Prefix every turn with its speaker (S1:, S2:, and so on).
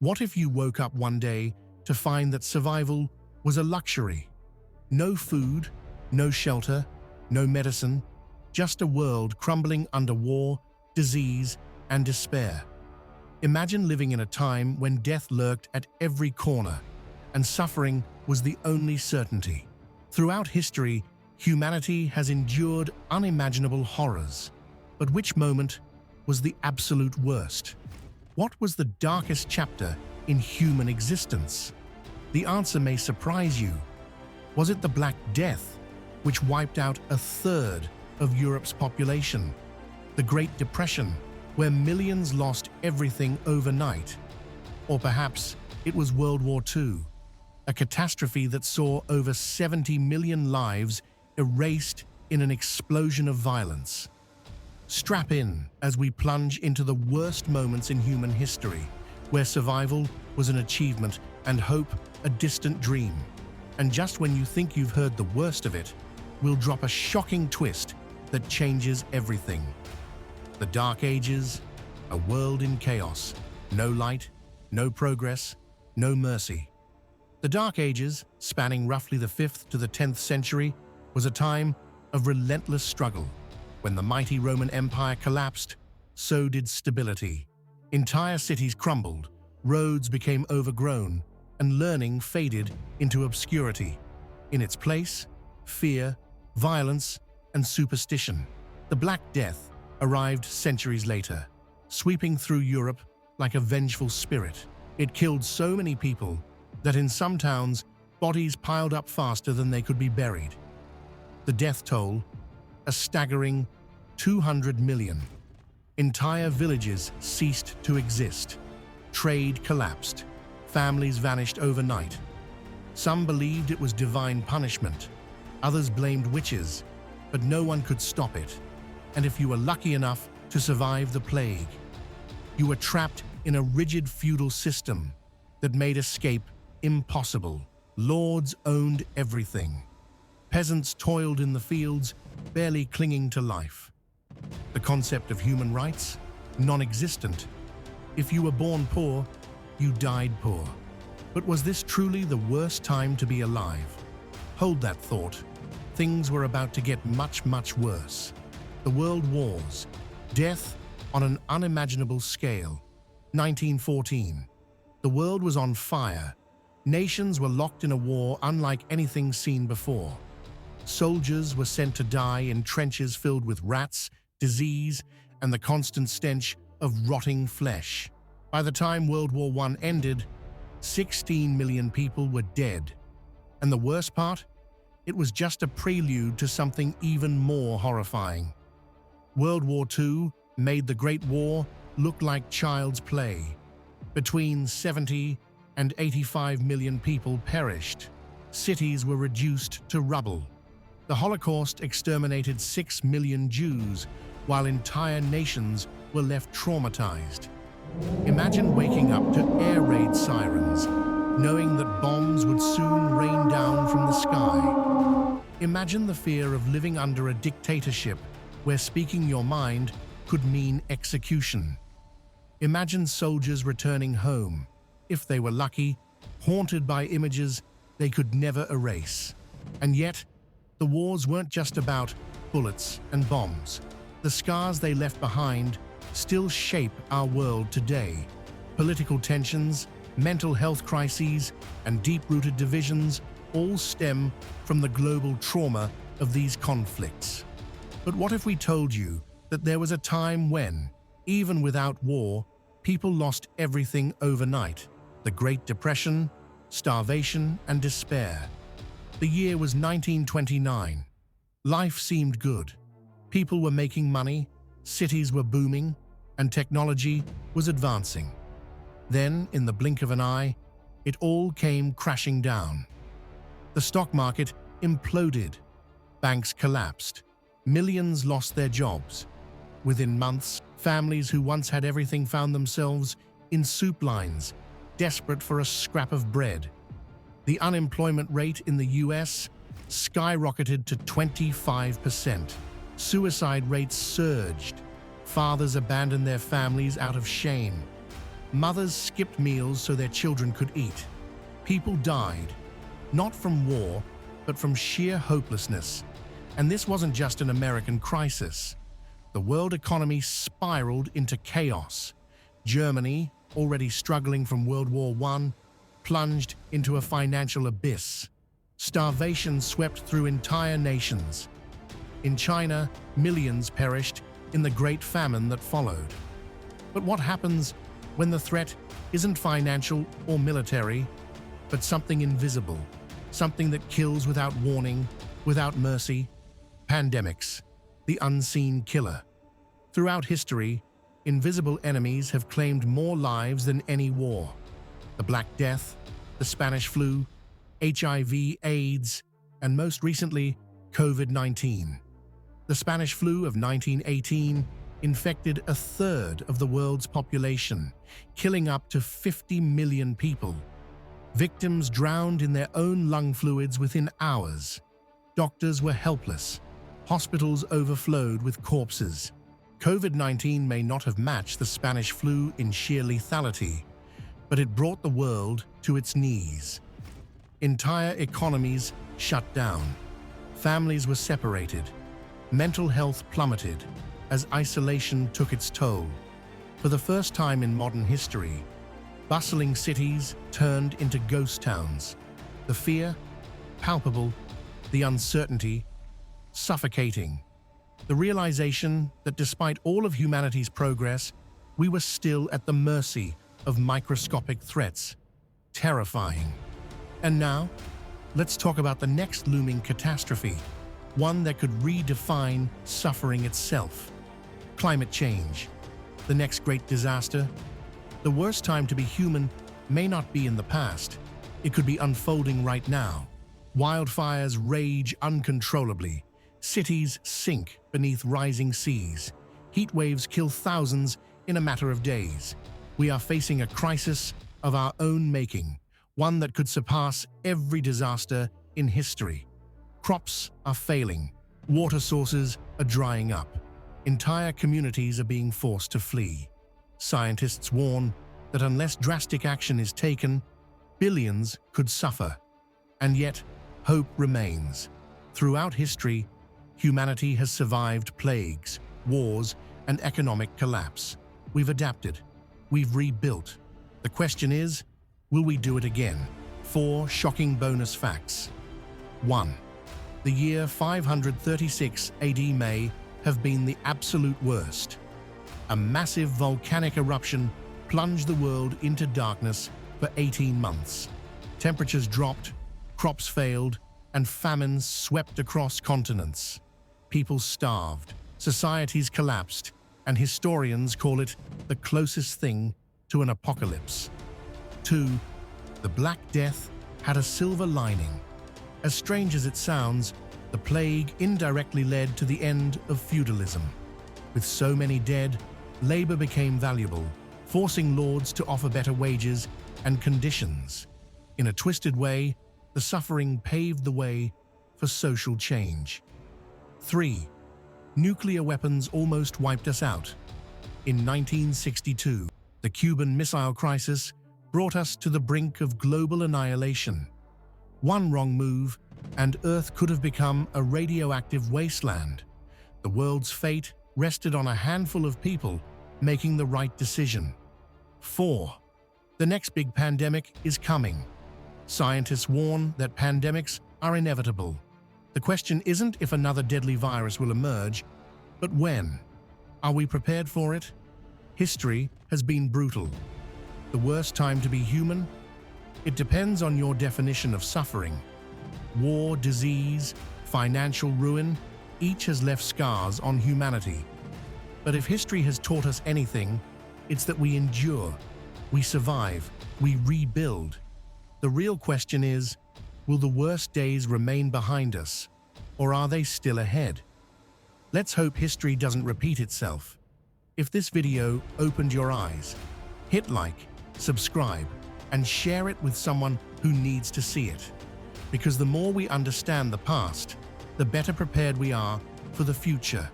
S1: What if you woke up one day to find that survival was a luxury? No food, no shelter, no medicine, just a world crumbling under war, disease, and despair. Imagine living in a time when death lurked at every corner and suffering was the only certainty. Throughout history, humanity has endured unimaginable horrors. But which moment was the absolute worst? What was the darkest chapter in human existence? The answer may surprise you. Was it the Black Death, which wiped out a third of Europe's population? The Great Depression, where millions lost everything overnight? Or perhaps it was World War II, a catastrophe that saw over 70 million lives erased in an explosion of violence. Strap in as we plunge into the worst moments in human history, where survival was an achievement and hope a distant dream. And just when you think you've heard the worst of it, we'll drop a shocking twist that changes everything. The Dark Ages, a world in chaos, no light, no progress, no mercy. The Dark Ages, spanning roughly the 5th to the 10th century, was a time of relentless struggle. When the mighty Roman Empire collapsed, so did stability. Entire cities crumbled, roads became overgrown, and learning faded into obscurity. In its place, fear, violence, and superstition. The Black Death arrived centuries later, sweeping through Europe like a vengeful spirit. It killed so many people that in some towns, bodies piled up faster than they could be buried. The death toll, a staggering 200 million. Entire villages ceased to exist. Trade collapsed. Families vanished overnight. Some believed it was divine punishment. Others blamed witches, but no one could stop it. And if you were lucky enough to survive the plague, you were trapped in a rigid feudal system that made escape impossible. Lords owned everything. Peasants toiled in the fields, barely clinging to life. The concept of human rights? Non-existent. If you were born poor, you died poor. But was this truly the worst time to be alive? Hold that thought. Things were about to get much, much worse. The World Wars. Death on an unimaginable scale. 1914. The world was on fire. Nations were locked in a war unlike anything seen before. Soldiers were sent to die in trenches filled with rats, disease, and the constant stench of rotting flesh. By the time World War I ended, 16 million people were dead. And the worst part? It was just a prelude to something even more horrifying. World War II made the Great War look like child's play. Between 70 and 85 million people perished. Cities were reduced to rubble. The Holocaust exterminated 6 million Jews, while entire nations were left traumatized. Imagine waking up to air raid sirens, knowing that bombs would soon rain down from the sky. Imagine the fear of living under a dictatorship where speaking your mind could mean execution. Imagine soldiers returning home, if they were lucky, haunted by images they could never erase. And yet, the wars weren't just about bullets and bombs. The scars they left behind still shape our world today. Political tensions, mental health crises, and deep-rooted divisions all stem from the global trauma of these conflicts. But what if we told you that there was a time when, even without war, people lost everything overnight? The Great Depression, starvation, and despair. The year was 1929. Life seemed good. People were making money, cities were booming, and technology was advancing. Then, in the blink of an eye, it all came crashing down. The stock market imploded. Banks collapsed. Millions lost their jobs. Within months, families who once had everything found themselves in soup lines, desperate for a scrap of bread. The unemployment rate in the US skyrocketed to 25%. Suicide rates surged. Fathers abandoned their families out of shame. Mothers skipped meals so their children could eat. People died, not from war, but from sheer hopelessness. And this wasn't just an American crisis. The world economy spiraled into chaos. Germany, already struggling from World War I, plunged into a financial abyss. Starvation swept through entire nations. In China, millions perished in the Great Famine that followed. But what happens when the threat isn't financial or military, but something invisible, something that kills without warning, without mercy? Pandemics, the unseen killer. Throughout history, invisible enemies have claimed more lives than any war. The Black Death, the Spanish flu, HIV, AIDS, and most recently, COVID-19. The Spanish flu of 1918 infected a third of the world's population, killing up to 50 million people. Victims drowned in their own lung fluids within hours. Doctors were helpless. Hospitals overflowed with corpses. COVID-19 may not have matched the Spanish flu in sheer lethality, but it brought the world to its knees. Entire economies shut down. Families were separated. Mental health plummeted as isolation took its toll. For the first time in modern history, bustling cities turned into ghost towns. The fear, palpable, the uncertainty, suffocating. The realization that despite all of humanity's progress, we were still at the mercy of microscopic threats. Terrifying. And now, let's talk about the next looming catastrophe, one that could redefine suffering itself. Climate change. The next great disaster. The worst time to be human may not be in the past. It could be unfolding right now. Wildfires rage uncontrollably. Cities sink beneath rising seas. Heat waves kill thousands in a matter of days. We are facing a crisis of our own making, one that could surpass every disaster in history. Crops are failing. Water sources are drying up. Entire communities are being forced to flee. Scientists warn that unless drastic action is taken, billions could suffer. And yet, hope remains. Throughout history, humanity has survived plagues, wars, and economic collapse. We've adapted. We've rebuilt. The question is, will we do it again? 4 shocking bonus facts. 1. The year 536 AD may have been the absolute worst. A massive volcanic eruption plunged the world into darkness for 18 months. Temperatures dropped, crops failed, and famines swept across continents. People starved, societies collapsed, and historians call it the closest thing to an apocalypse. 2. The Black Death had a silver lining. As strange as it sounds, the plague indirectly led to the end of feudalism. With so many dead, labor became valuable, forcing lords to offer better wages and conditions. In a twisted way, the suffering paved the way for social change. 3. Nuclear weapons almost wiped us out. In 1962, the Cuban Missile Crisis brought us to the brink of global annihilation. One wrong move, and Earth could have become a radioactive wasteland. The world's fate rested on a handful of people making the right decision. 4. The next big pandemic is coming. Scientists warn that pandemics are inevitable. The question isn't if another deadly virus will emerge, but when. Are we prepared for it? History has been brutal. The worst time to be human? It depends on your definition of suffering. War, disease, financial ruin, each has left scars on humanity. But if history has taught us anything, it's that we endure, we survive, we rebuild. The real question is, will the worst days remain behind us, or are they still ahead? Let's hope history doesn't repeat itself. If this video opened your eyes, hit like, subscribe, and share it with someone who needs to see it. Because the more we understand the past, the better prepared we are for the future.